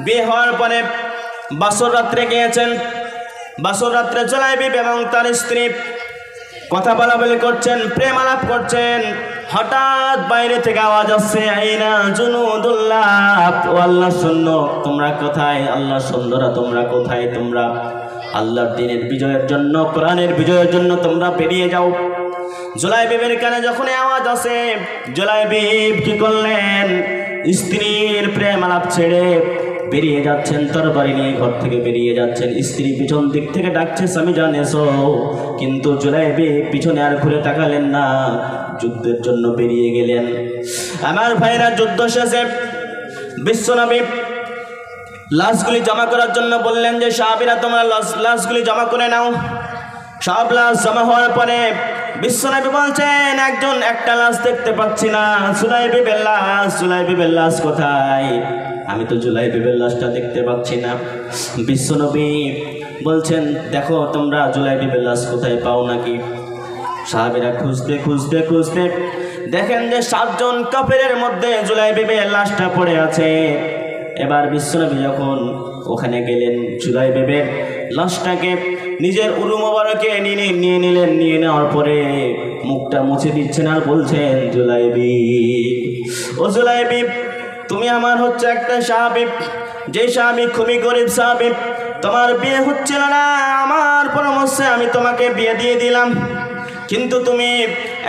বিয়ে হওয়ার পরে বাসর রাত্রে গিয়েছেন। বাসর রাত্রে জুলাই বিবি এবং তার স্ত্রী কথা বলাবলি করছেন, প্রেম আলাপ করছেন। হঠাৎ বাইরে থেকে আওয়াজ আসছে, আইনা জুনুদুল্লাহ, ও আল্লাহ সৈন্য তোমরা কোথায়? আল্লাহ সৈন্যরা তোমরা কোথায়? তোমরা আল্লাহর দ্বীনের বিজয়ের জন্য, কোরআনের বিজয়ের জন্য তোমরা বেরিয়ে যাও। জুলাই বিবির কানে যখন আওয়াজ আসে, জুলাই বিবি কি করলেন? স্ত্রীর প্রেম আলাপ ছেড়ে বেরিয়ে যাচ্ছেন, তরবারি নিয়ে ঘর থেকে বেরিয়ে যাচ্ছেন। স্ত্রী পিছন দিক থেকে ডাকছে, স্বামী জান এসো, কিন্তু জুলাই বিবি পিছনে আর ঘুরে তাকালেন না, যুদ্ধের জন্য বেরিয়ে গেলেন। আমার ভাইরা, যুদ্ধ শেষে বিশ্বনবী লাশগুলি জমা করার জন্য বললেন যে সাহাবীরা তোমরা লাশগুলি জমা করে নাও। সব লাশ জমা হওয়ার পরে বিশ্বনবী বলছেন, একটা লাশ দেখতে পাচ্ছি না, জুলাই বিবির লাশ। জুলাই বিবির লাশ কোথায়? আমি তো জুলাই বিবির লাশটা দেখতে পাচ্ছি না। বিশ্বনবী বলছেন, দেখো তোমরা জুলাই বিবির লাশ কোথায়, পাও নাকি? সাহাবীরা খুঁজতে খুঁজতে খুঁজতে দেখেন যে 7 জন কাফেরের মধ্যে জুলাই বিবির লাশটা পড়ে আছে। এবার বিশ্বনবী যখন ওখানে গেলেন, জুলাই বিবির লাশটাকে নিজের উরু মোবারকে নিয়ে নিলেন। নিয়ে নেওয়ার পরে মুখটা মুছে দিচ্ছেন আর বলছেন, জুলাই বিবি, ও জুলাই বিবি, তুমি আমার হচ্ছে একটা সাহাবী, যে সাহাবী খুবই গরিব সাহাবী, তোমার বিয়ে হচ্ছিল না, আমার পরামর্শে আমি তোমাকে বিয়ে দিয়ে দিলাম। কিন্তু তুমি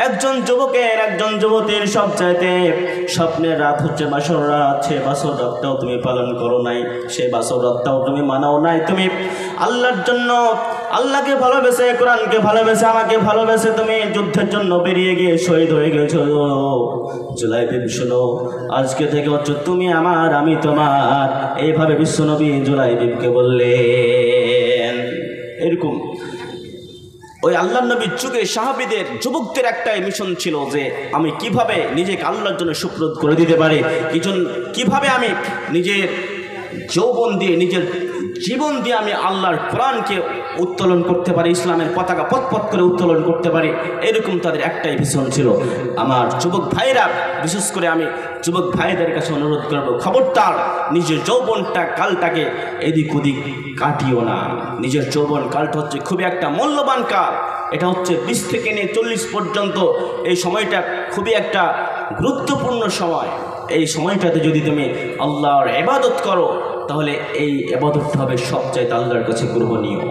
একজন যুবতীর সবচাইতে স্বপ্নের রাত হচ্ছে বাসর রাত, সে বাসর রাতটাও তুমি পালন করো নাই, সে বাসর রাতটাও তুমি মানাও নাই। তুমি আল্লাহর জন্য, আল্লাহকে ভালোবেসে, কোরআনকে ভালোবেসে, আমাকে ভালোবেসে তুমি যুদ্ধের জন্য বেরিয়ে গিয়ে শহীদ হয়ে গেছো। জুলাই বিবি শোনো, আজকে থেকে হচ্ছে তুমি আমার, আমি তোমার। এইভাবে বিশ্বনবী জুলাই বিবিকে বললেন। এরকম ওই আল্লাহ নবীর যুগে সাহাবীদের, যুবকদের একটাই মিশন ছিল যে আমি কিভাবে নিজেকে আল্লাহর জন্য সুপ্রদ করে দিতে পারি, কিভাবে আমি নিজের যৌবন দিয়ে, নিজের জীবন দিয়ে আমি আল্লাহর কোরআনকে উত্তোলন করতে পারি, ইসলামের পতাকা পথ করে উত্তোলন করতে পারি। এরকম তাদের একটাই মিশন ছিল। আমার যুবক ভাইরা, বিশেষ করে আমি যুবক ভাইদের কাছে অনুরোধ করব, খবরদার নিজের যৌবনটা, কালটাকে এদিক ওদিক কাটিও না। নিজের যৌবন কালটা হচ্ছে খুবই একটা মূল্যবান কাল। এটা হচ্ছে 20 থেকে নিয়ে 40 পর্যন্ত এই সময়টা খুবই একটা গুরুত্বপূর্ণ সময়। এই সময়টাতে যদি তুমি আল্লাহর ইবাদত করো, তাহলে এই ইবাদতটা হবে সবচাইতে আল্লাহর কাছে গ্রহণীয়।